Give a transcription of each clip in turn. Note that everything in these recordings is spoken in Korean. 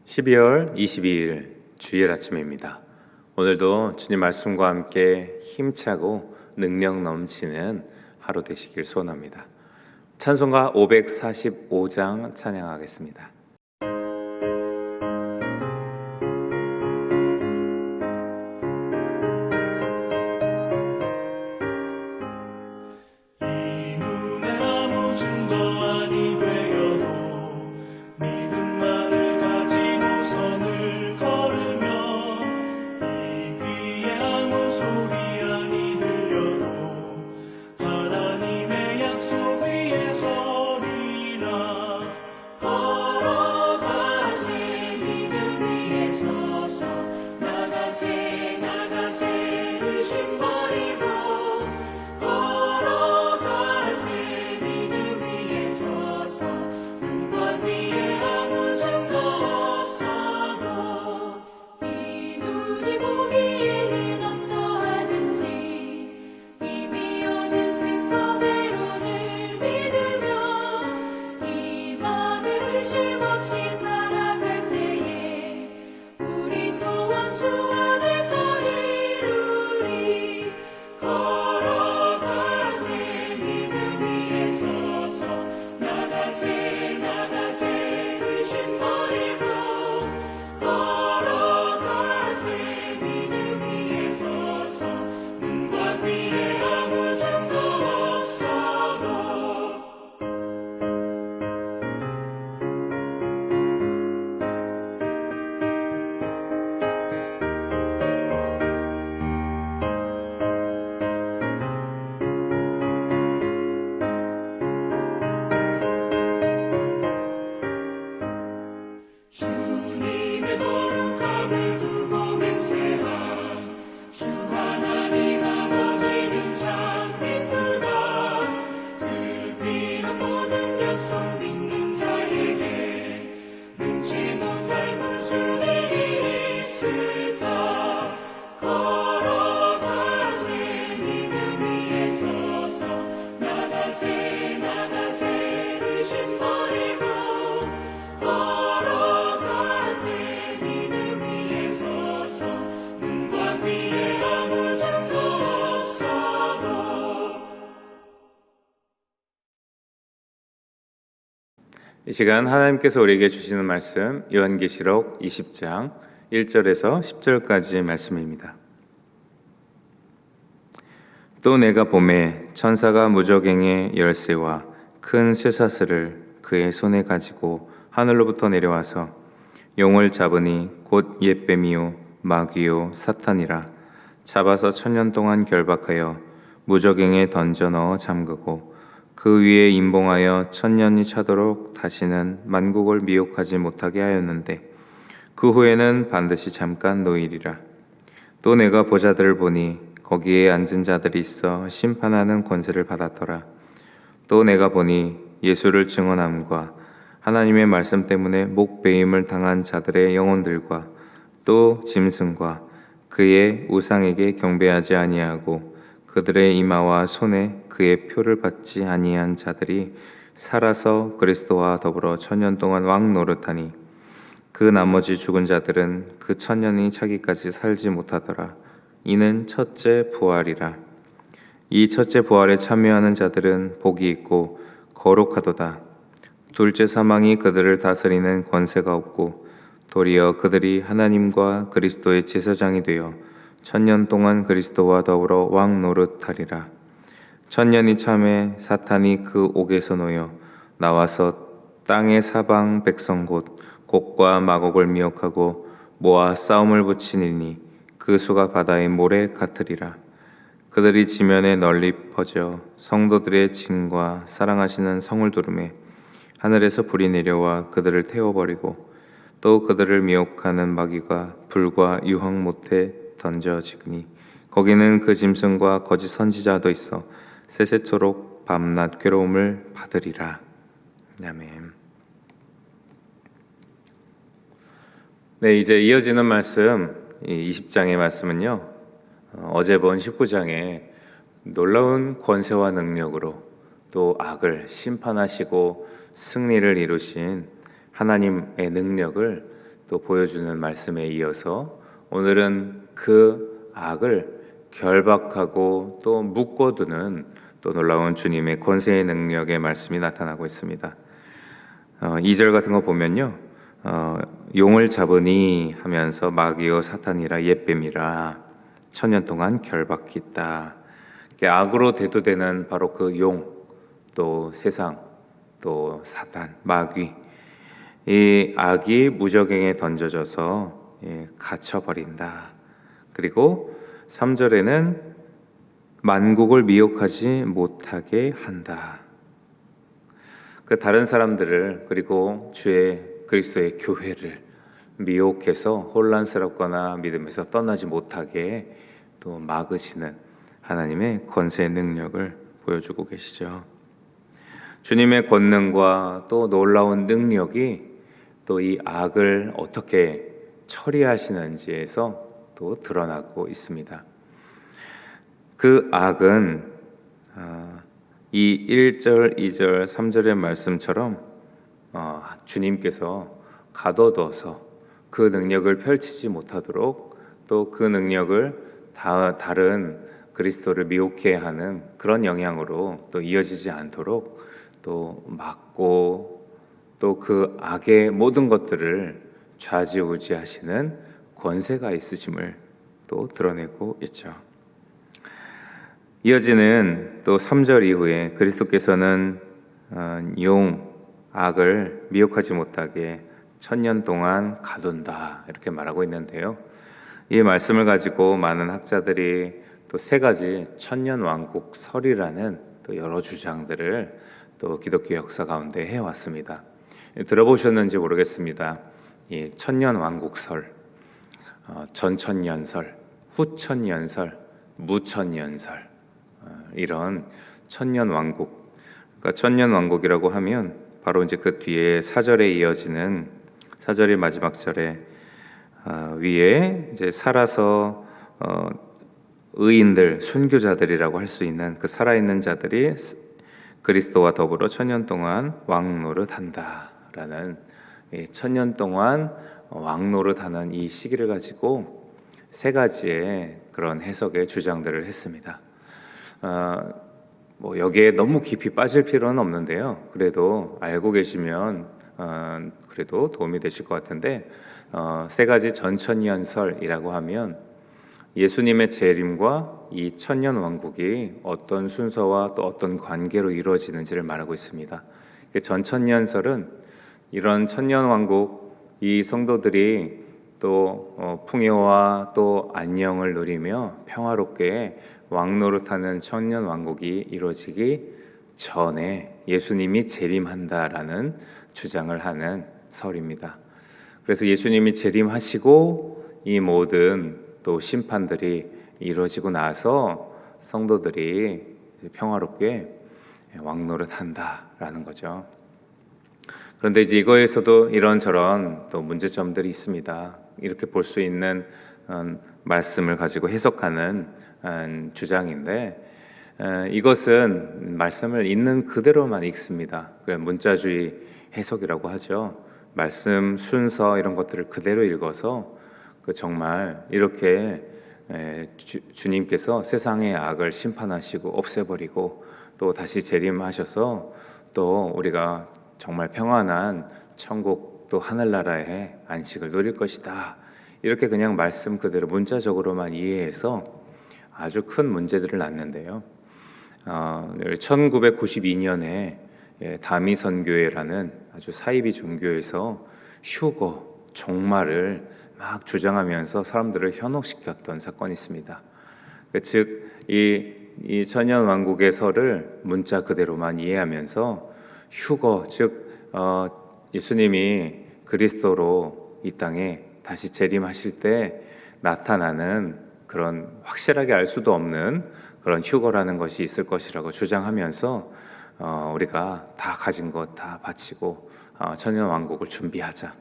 12월 22일 주일 아침입니다. 오늘도 주님 말씀과 함께 힘차고 능력 넘치는 하루 되시길 소원합니다. 찬송가 545장 찬양하겠습니다. 이 시간 하나님께서 우리에게 주시는 말씀 요한계시록 20장 1절에서 10절까지 말씀입니다. 또 내가 보매 천사가 무저갱의 열쇠와 큰 쇠사슬을 그의 손에 가지고 하늘로부터 내려와서 용을 잡으니 곧 옛뱀이요 마귀요 사탄이라. 잡아서 1000년 동안 결박하여 무저갱에 던져 넣어 잠그고 그 위에 임봉하여 1000년이 차도록 다시는 만국을 미혹하지 못하게 하였는데 그 후에는 반드시 잠깐 노일이라. 또 내가 보좌들을 보니 거기에 앉은 자들이 있어 심판하는 권세를 받았더라. 또 내가 보니 예수를 증언함과 하나님의 말씀 때문에 목베임을 당한 자들의 영혼들과 또 짐승과 그의 우상에게 경배하지 아니하고 그들의 이마와 손에 그의 표를 받지 아니한 자들이 살아서 그리스도와 더불어 1000년 동안 왕 노릇하니 그 나머지 죽은 자들은 그 1000년이 차기까지 살지 못하더라. 이는 첫째 부활이라. 이 첫째 부활에 참여하는 자들은 복이 있고 거룩하도다. 둘째 사망이 그들을 다스리는 권세가 없고 도리어 그들이 하나님과 그리스도의 제사장이 되어 1000년 동안 그리스도와 더불어 왕 노릇하리라. 1000년이 참에 사탄이 그 옥에서 놓여 나와서 땅의 사방 백성 곧 곡과 마곡을 미혹하고 모아 싸움을 붙이니니 그 수가 바다의 모래 같으리라. 그들이 지면에 널리 퍼져 성도들의 진과 사랑하시는 성을 두르매 하늘에서 불이 내려와 그들을 태워버리고 또 그들을 미혹하는 마귀가 불과 유황 못에 던져지니 거기는 그 짐승과 거짓 선지자도 있어 세세토록 밤낮 괴로움을 받으리라. 아멘. 네, 이제 이어지는 말씀, 20장의 말씀은요, 어제 본 19장에 놀라운 권세와 능력으로 또 악을 심판하시고 승리를 이루신 하나님의 능력을 또 보여주는 말씀에 이어서 오늘은 그 악을 결박하고 또 묶어두는 또 놀라운 주님의 권세의 능력의 말씀이 나타나고 있습니다. 2절 같은 거 보면요, 용을 잡으니 하면서 마귀요 사탄이라 옛뱀이라 천년 동안 결박했다. 악으로 대두되는 바로 그 용, 또 세상, 또 사탄, 마귀, 이 악이 무적행에 던져져서 갇혀버린다. 그리고 3절에는 만국을 미혹하지 못하게 한다. 그 다른 사람들을, 그리고 주의 그리스도의 교회를 미혹해서 혼란스럽거나 믿음에서 떠나지 못하게 또 막으시는 하나님의 권세의 능력을 보여주고 계시죠. 주님의 권능과 또 놀라운 능력이 또 이 악을 어떻게 처리하시는지에서 또 드러나고 있습니다. 그 악은 이 1절, 2절, 3절의 말씀처럼 주님께서 가둬둬서 그 능력을 펼치지 못하도록, 또 그 능력을 다른 그리스도를 미혹해 하는 그런 영향으로 또 이어지지 않도록 또 막고, 또 그 악의 모든 것들을 좌지우지하시는 권세가 있으심을 또 드러내고 있죠. 이어지는 또 3절 이후에 그리스도께서는 악을 미혹하지 못하게 천년 동안 가둔다, 이렇게 말하고 있는데요. 이 말씀을 가지고 많은 학자들이 또 세 가지 천년왕국설이라는 또 여러 주장들을 또 기독교 역사 가운데 해왔습니다. 들어보셨는지 모르겠습니다. 이 천년왕국설, 전천년설, 후천년설, 무천년설, 이런 천년왕국. 그러니까 천년왕국이라고 하면 바로 이제 그 뒤에 4절에 이어지는 4절의 마지막 절에 위에 이제 살아서 의인들, 순교자들이라고 할 수 있는 그 살아있는 자들이 그리스도와 더불어 천년 동안 왕노릇한다라는, 천년 동안 왕노릇하는 이 시기를 가지고 세 가지의 그런 해석의 주장들을 했습니다. 여기에 너무 깊이 빠질 필요는 없는데요. 그래도 알고 계시면 그래도 도움이 되실 것 같은데, 세 가지 전천년설이라고 하면 예수님의 재림과 이 천년 왕국이 어떤 순서와 또 어떤 관계로 이루어지는지를 말하고 있습니다. 전천년설은 이런 천년 왕국, 이 성도들이 또 풍요와 또 안녕을 누리며 평화롭게 왕노릇하는 천년 왕국이 이루어지기 전에 예수님이 재림한다라는 주장을 하는 설입니다. 그래서 예수님이 재림하시고 이 모든 또 심판들이 이루어지고 나서 성도들이 평화롭게 왕노릇한다라는 거죠. 그런데 이제 이거에서도 이런저런 또 문제점들이 있습니다. 이렇게 볼 수 있는 말씀을 가지고 해석하는 주장인데, 이것은 말씀을 있는 그대로만 읽습니다. 문자주의 해석이라고 하죠. 말씀 순서 이런 것들을 그대로 읽어서 정말 이렇게 주님께서 세상의 악을 심판하시고 없애버리고 또 다시 재림하셔서 또 우리가 정말 평안한 천국, 또 하늘나라의 안식을 누릴 것이다, 이렇게 그냥 말씀 그대로 문자적으로만 이해해서 아주 큰 문제들을 낳는데요. 1992년에 다미선교회라는 아주 사이비 종교에서 휴거, 종말을 막 주장하면서 사람들을 현혹시켰던 사건이 있습니다. 즉, 이 천년 왕국의 설을 문자 그대로만 이해하면서 휴거, 즉 예수님이 그리스도로 이 땅에 다시 재림하실 때 나타나는 그런 확실하게 알 수도 없는 그런 휴거라는 것이 있을 것이라고 주장하면서 우리가 다 가진 것 다 바치고 천년 왕국을 준비하자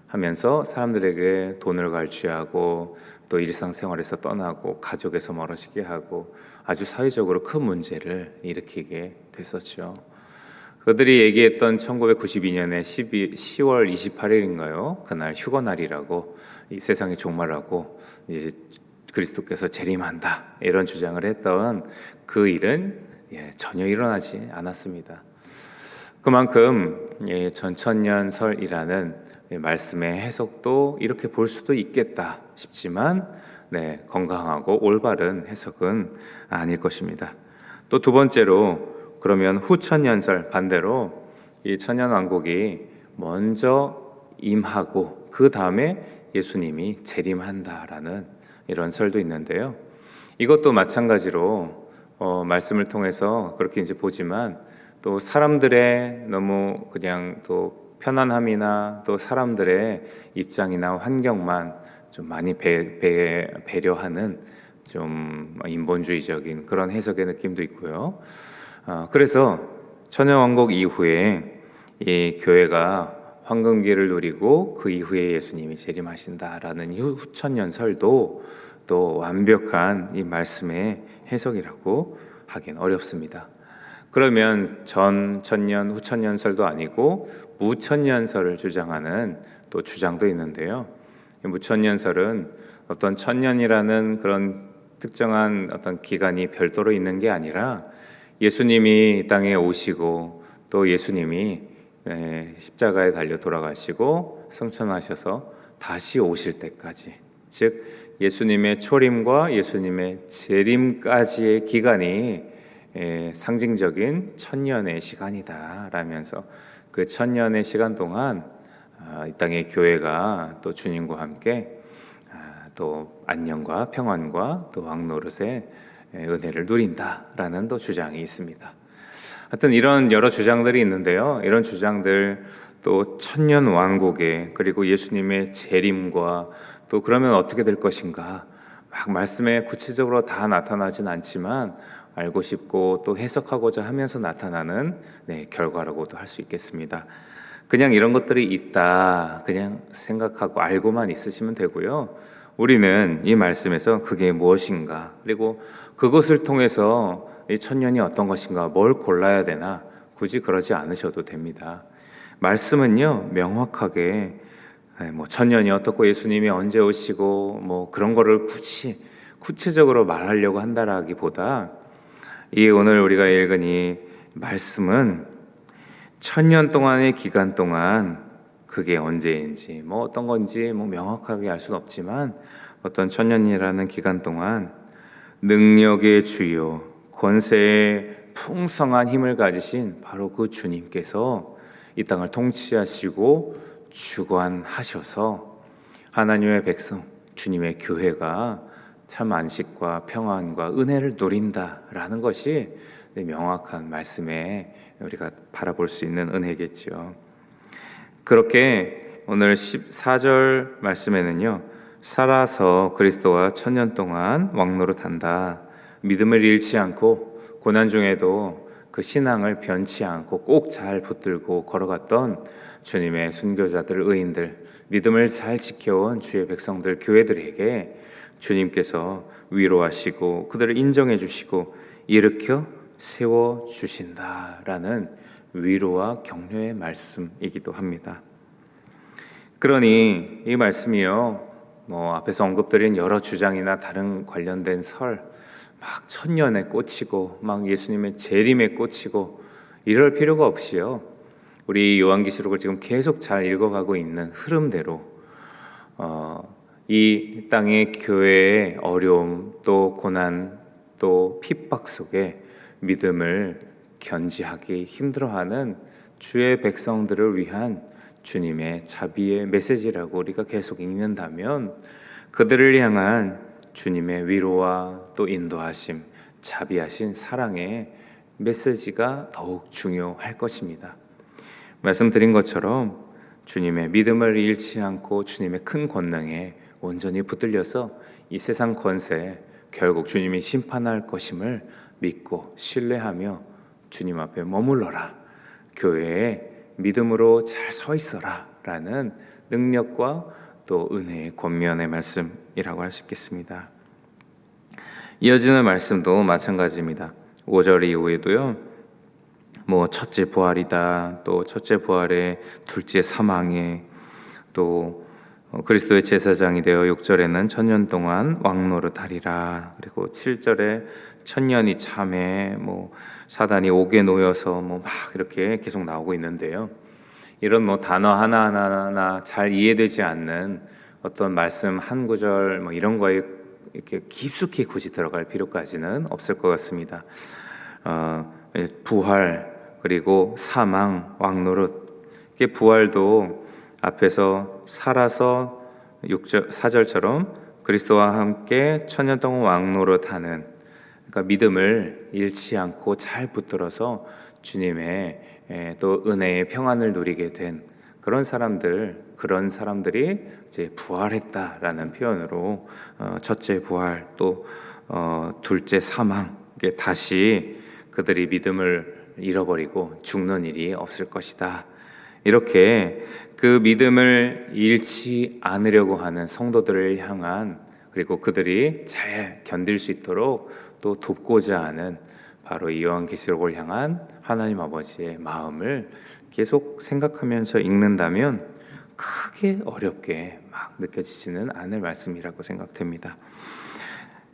하면서 사람들에게 돈을 갈취하고 또 일상생활에서 떠나고 가족에서 멀어지게 하고 아주 사회적으로 큰 문제를 일으키게 됐었죠. 그들이 얘기했던 1992년에 10월 28일인가요? 그날 휴거날이라고, 이 세상이 종말하고 이제 그리스도께서 재림한다, 이런 주장을 했던 그 일은 전혀 일어나지 않았습니다. 그만큼 전천년설이라는 말씀의 해석도 이렇게 볼 수도 있겠다 싶지만 건강하고 올바른 해석은 아닐 것입니다. 또 두 번째로, 그러면 후천년설, 반대로 이 천년왕국이 먼저 임하고 그 다음에 예수님이 재림한다라는 이런 설도 있는데요. 이것도 마찬가지로 말씀을 통해서 그렇게 이제 보지만, 또 사람들의 너무 그냥 또 편안함이나 또 사람들의 입장이나 환경만 좀 많이 배려하는 좀 인본주의적인 그런 해석의 느낌도 있고요. 그래서 천년왕국 이후에 이 교회가 황금기를 누리고 그 이후에 예수님이 재림하신다라는 후천년설도 또 완벽한 이 말씀의 해석이라고 하긴 어렵습니다. 그러면 전천년, 후천년설도 아니고 무천년설을 주장하는 또 주장도 있는데요. 무천년설은 어떤 천년이라는 그런 특정한 어떤 기간이 별도로 있는 게 아니라 예수님이 이 땅에 오시고 또 예수님이 십자가에 달려 돌아가시고 승천하셔서 다시 오실 때까지, 즉 예수님의 초림과 예수님의 재림까지의 기간이 상징적인 천년의 시간이다 라면서, 그 천년의 시간 동안 이 땅의 교회가 또 주님과 함께 또 안녕과 평안과 또 왕노릇의 은혜를 누린다라는 또 주장이 있습니다. 하여튼 이런 여러 주장들이 있는데요. 이런 주장들, 또 천년 왕국에, 그리고 예수님의 재림과 또 그러면 어떻게 될 것인가, 막 말씀에 구체적으로 다 나타나진 않지만 알고 싶고 또 해석하고자 하면서 나타나는 결과라고도 할 수 있겠습니다. 그냥 이런 것들이 있다 그냥 생각하고 알고만 있으시면 되고요. 우리는 이 말씀에서 그게 무엇인가, 그리고 그것을 통해서 이 천년이 어떤 것인가, 뭘 골라야 되나, 굳이 그러지 않으셔도 됩니다. 말씀은요 명확하게 천년이 어떻고 예수님이 언제 오시고 그런 거를 굳이 구체적으로 말하려고 한다라기보다, 이 오늘 우리가 읽은 이 말씀은 천년 동안의 기간 동안, 그게 언제인지 어떤 건지 명확하게 알 수는 없지만, 어떤 천년이라는 기간 동안 능력의 주요, 권세의 풍성한 힘을 가지신 바로 그 주님께서 이 땅을 통치하시고 주관하셔서 하나님의 백성, 주님의 교회가 참 안식과 평안과 은혜를 누린다라는 것이 명확한 말씀에 우리가 바라볼 수 있는 은혜겠죠. 그렇게 오늘 14절 말씀에는요, 살아서 그리스도와 천년 동안 왕노릇한다, 믿음을 잃지 않고 고난 중에도 그 신앙을 변치 않고 꼭 잘 붙들고 걸어갔던 주님의 순교자들, 의인들, 믿음을 잘 지켜온 주의 백성들, 교회들에게 주님께서 위로하시고 그들을 인정해 주시고 일으켜 세워 주신다라는 위로와 격려의 말씀이기도 합니다. 그러니 이 말씀이요, 앞에서 언급드린 여러 주장이나 다른 관련된 설, 막 천년에 꽂히고 막 예수님의 재림에 꽂히고 이럴 필요가 없이요, 우리 요한계시록을 지금 계속 잘 읽어가고 있는 흐름대로 이 땅의 교회의 어려움, 또 고난, 또 핍박 속에 믿음을 견지하기 힘들어하는 주의 백성들을 위한 주님의 자비의 메시지라고 우리가 계속 읽는다면, 그들을 향한 주님의 위로와 또 인도하심, 자비하신 사랑의 메시지가 더욱 중요할 것입니다. 말씀드린 것처럼 주님의 믿음을 잃지 않고 주님의 큰 권능에 온전히 붙들려서 이 세상 권세, 결국 주님이 심판할 것임을 믿고 신뢰하며 주님 앞에 머물러라, 교회에 믿음으로 잘 서 있어라 라는 능력과 또 은혜의 권면의 말씀이라고 할 수 있겠습니다. 이어지는 말씀도 마찬가지입니다. 5절 이후에도요, 뭐 첫째 부활이다, 또 첫째 부활에 둘째 사망에, 또 그리스도의 제사장이 되어 6절에는 천년 동안 왕노릇하리라. 그리고 7절에 천년이 참에, 뭐 사단이 옥에 놓여서 뭐 막 이렇게 계속 나오고 있는데요. 이런 뭐 단어 하나하나 잘 이해되지 않는 어떤 말씀 한 구절 뭐 이런 거에 이렇게 깊숙이 굳이 들어갈 필요까지는 없을 것 같습니다. 부활, 그리고 사망, 왕노릇. 이게 부활도 앞에서 살아서 6절, 4절처럼 그리스도와 함께 천년 동안 왕노릇하는, 그러니까 믿음을 잃지 않고 잘 붙들어서 주님의 또 은혜의 평안을 누리게 된 그런 사람들이 이제 부활했다라는 표현으로 첫째 부활, 또 둘째 사망, 이게 다시 그들이 믿음을 잃어버리고 죽는 일이 없을 것이다. 이렇게 그 믿음을 잃지 않으려고 하는 성도들을 향한, 그리고 그들이 잘 견딜 수 있도록 또 돕고자 하는 바로 이 요한계시록을 향한 하나님 아버지의 마음을 계속 생각하면서 읽는다면 크게 어렵게 막 느껴지지는 않을 말씀이라고 생각됩니다.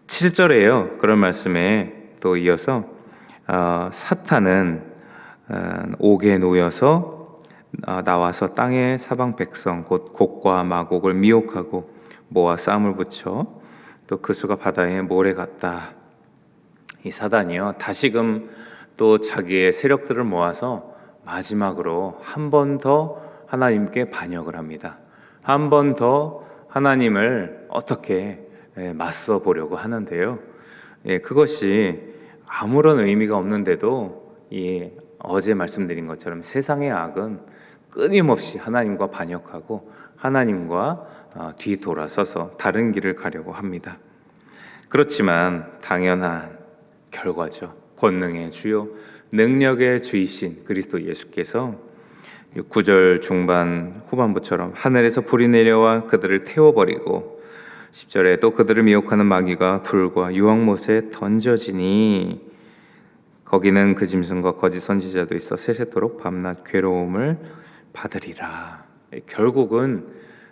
7절에요. 그런 말씀에 또 이어서 사탄은 옥에 놓여서 나와서 땅의 사방 백성 곧 곡과 마곡을 미혹하고 모아 싸움을 붙여 또 그 수가 바다의 모래 같다. 이 사단이요, 다시금 또 자기의 세력들을 모아서 마지막으로 한 번 더 하나님께 반역을 합니다. 한 번 더 하나님을 어떻게 맞서 보려고 하는데요. 그것이 아무런 의미가 없는데도 어제 말씀드린 것처럼 세상의 악은 끊임없이 하나님과 반역하고 하나님과 뒤돌아서서 다른 길을 가려고 합니다. 그렇지만 당연한 결과죠. 권능의 주요 능력의 주이신 그리스도 예수께서 9절 중반 후반부처럼 하늘에서 불이 내려와 그들을 태워버리고 10절에 또 그들을 미혹하는 마귀가 불과 유황못에 던져지니 거기는 그 짐승과 거짓 선지자도 있어 세세토록 밤낮 괴로움을 받으리라. 결국은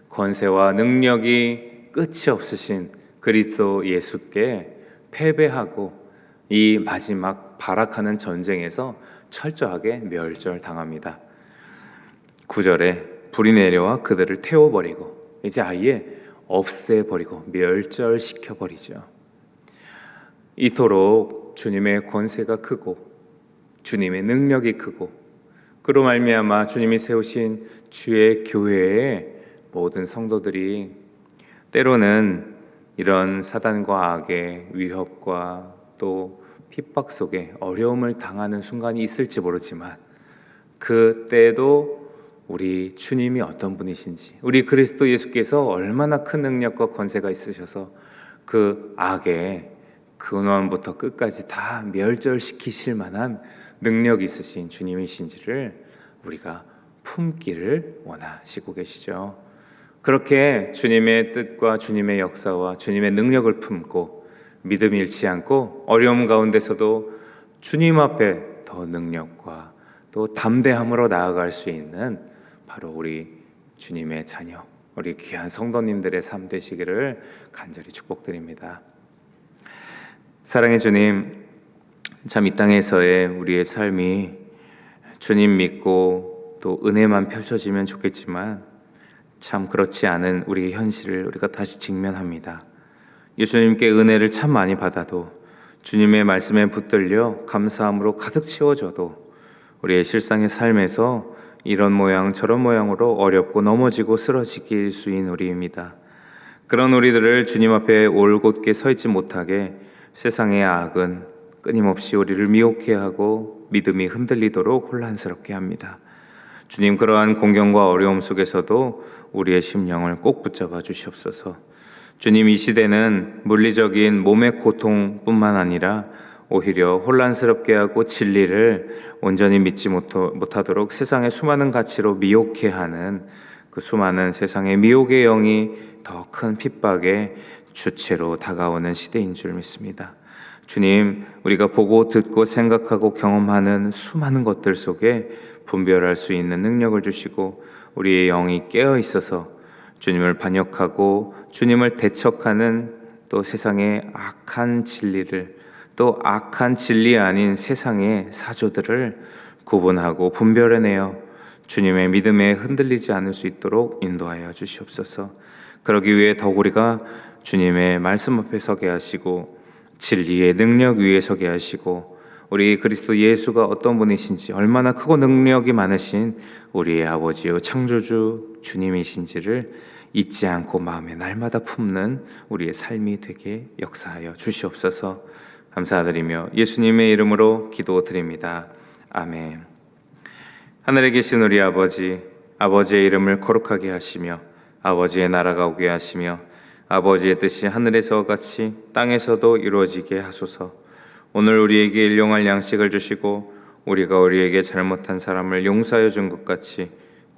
권세와 능력이 끝이 없으신 그리스도 예수께 패배하고 이 마지막 발악하는 전쟁에서 철저하게 멸절당합니다. 9절에 불이 내려와 그들을 태워버리고 이제 아예 없애버리고 멸절시켜버리죠. 이토록 주님의 권세가 크고 주님의 능력이 크고 그로 말미암아 주님이 세우신 주의 교회의 모든 성도들이 때로는 이런 사단과 악의 위협과 또 핍박 속에 어려움을 당하는 순간이 있을지 모르지만 그때도 우리 주님이 어떤 분이신지, 우리 그리스도 예수께서 얼마나 큰 능력과 권세가 있으셔서 그 악의 근원부터 끝까지 다 멸절시키실 만한 능력이 있으신 주님이신지를 우리가 품기를 원하시고 계시죠. 그렇게 주님의 뜻과 주님의 역사와 주님의 능력을 품고 믿음 잃지 않고 어려움 가운데서도 주님 앞에 더 능력과 또 담대함으로 나아갈 수 있는 바로 우리 주님의 자녀, 우리 귀한 성도님들의 삶 되시기를 간절히 축복드립니다. 사랑의 주님, 참 이 땅에서의 우리의 삶이 주님 믿고 또 은혜만 펼쳐지면 좋겠지만 참 그렇지 않은 우리의 현실을 우리가 다시 직면합니다. 예수님께 은혜를 참 많이 받아도 주님의 말씀에 붙들려 감사함으로 가득 채워져도 우리의 실상의 삶에서 이런 모양 저런 모양으로 어렵고 넘어지고 쓰러지길 수인 우리입니다. 그런 우리들을 주님 앞에 올곧게 서 있지 못하게 세상의 악은 끊임없이 우리를 미혹해 하고 믿음이 흔들리도록 혼란스럽게 합니다. 주님, 그러한 공경과 어려움 속에서도 우리의 심령을 꼭 붙잡아 주시옵소서. 주님, 이 시대는 물리적인 몸의 고통뿐만 아니라 오히려 혼란스럽게 하고 진리를 온전히 믿지 못하도록 세상의 수많은 가치로 미혹해 하는 그 수많은 세상의 미혹의 영이 더 큰 핍박의 주체로 다가오는 시대인 줄 믿습니다. 주님, 우리가 보고 듣고 생각하고 경험하는 수많은 것들 속에 분별할 수 있는 능력을 주시고 우리의 영이 깨어 있어서 주님을 반역하고 주님을 대척하는 또 세상의 악한 진리를, 또 악한 진리 아닌 세상의 사조들을 구분하고 분별해내어 주님의 믿음에 흔들리지 않을 수 있도록 인도하여 주시옵소서. 그러기 위해 더욱 우리가 주님의 말씀 앞에 서게 하시고 진리의 능력 위에 서게 하시고 우리 그리스도 예수가 어떤 분이신지, 얼마나 크고 능력이 많으신 우리의 아버지요 창조주 주님이신지를 잊지 않고 마음에 날마다 품는 우리의 삶이 되게 역사하여 주시옵소서. 감사드리며 예수님의 이름으로 기도드립니다. 아멘. 하늘에 계신 우리 아버지, 아버지의 이름을 거룩하게 하시며 아버지의 나라가 오게 하시며 아버지의 뜻이 하늘에서 같이 땅에서도 이루어지게 하소서. 오늘 우리에게 일용할 양식을 주시고 우리가 우리에게 잘못한 사람을 용서하여 준 것 같이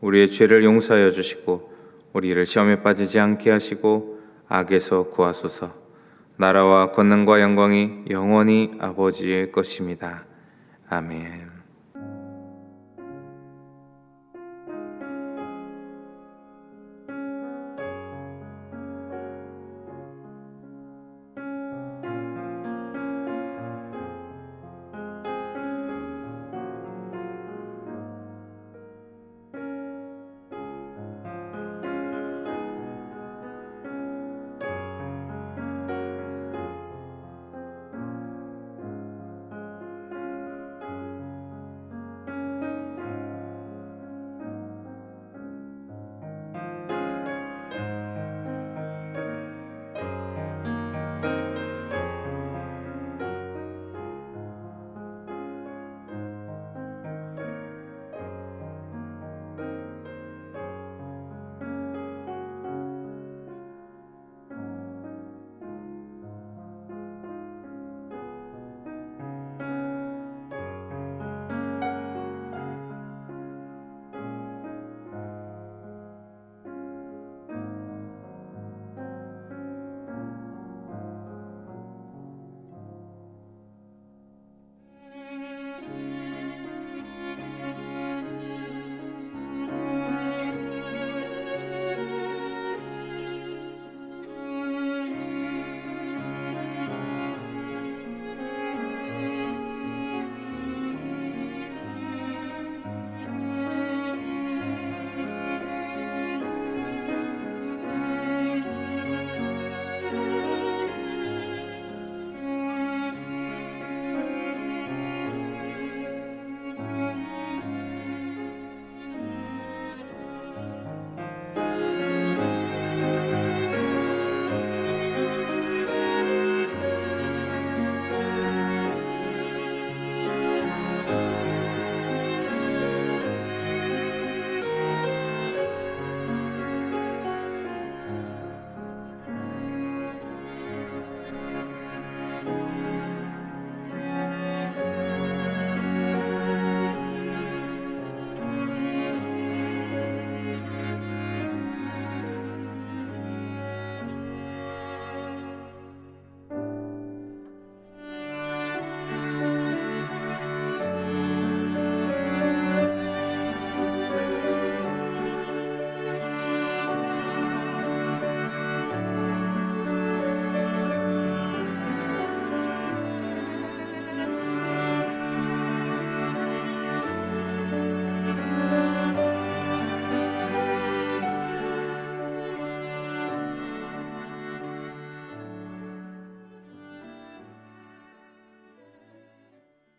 우리의 죄를 용서하여 주시고 우리를 시험에 빠지지 않게 하시고 악에서 구하소서. 나라와 권능과 영광이 영원히 아버지의 것입니다. 아멘.